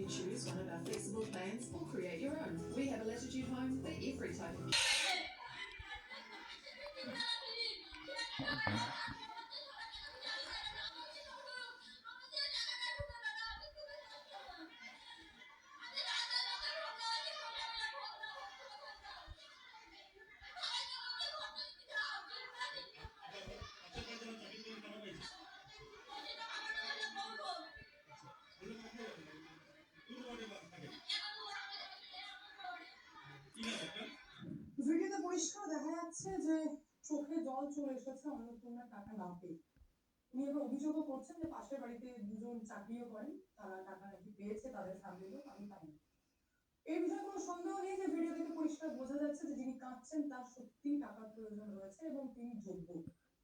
can choose one of our flexible plans or create your own. We have a Latitude home for every type of ভিডিওতে পরিষ্কার দেখা যাচ্ছে যে চোখে জল চলে এসেছে অন্নপূর্ণার টাকা না পেয়ে। উনি এবার অভিযোগও করছেন যে পাশের বাড়িতে দুজন চাকরিও করেন, তারা টাকা নাকি পেয়েছে, তাদের ফ্যামিলি লোক, আমি পাইনি। এই বিষয়ে কোনো সন্দেহ নেই যে ভিডিও থেকে পরিষ্কার বোঝা যাচ্ছে যে যিনি কাঁদছেন তার সত্যিই টাকার প্রয়োজন রয়েছে এবং তিনি যোগ্য।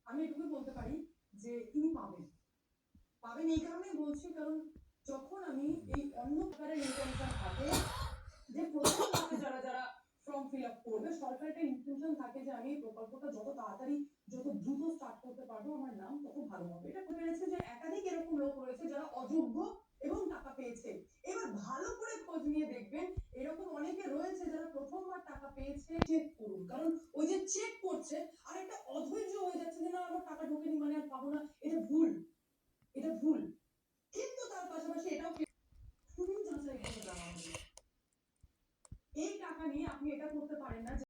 আমি এটুকুই বলতে পারি যে তিনি পাবেন। পাবেন এই কারণেই বলছি, কারণ যখন আমি এই অন্য প্রকারের ইনকামটা থাকে যে প্রথম মাসে যারা যারা ফর্ম ফিল আপ করবে, সরকার একটা ইনটেনশন থাকে যে আমি এই প্রকল্পটা যত তাড়াতাড়ি যত দ্রুত স্টার্ট করতে পারবো আমার নাম তত ভালো হবে। এটা পেরেছে যে একাধিক এরকম লোক রয়েছে যারা অযোগ্য এবং টাকা পেয়েছে। এবার ভালো করে খোঁজ নিয়ে দেখবেন এরকম অনেকে রয়েছে যারা প্রথমবার টাকা পেয়েছে। চেক করুন, কারণ ওই যে চেক করছে আর একটা অধৈর্য হয়ে যাচ্ছে যে না আমার টাকা ঢোকেনি মানে আর পাবো না, এটা ভুল, এটা ভুল। কিন্তু তার পাশাপাশি এটাও খুবই যাচাই করে দেওয়া হবে। এই টাকা নিয়ে আপনি এটা করতে পারেন না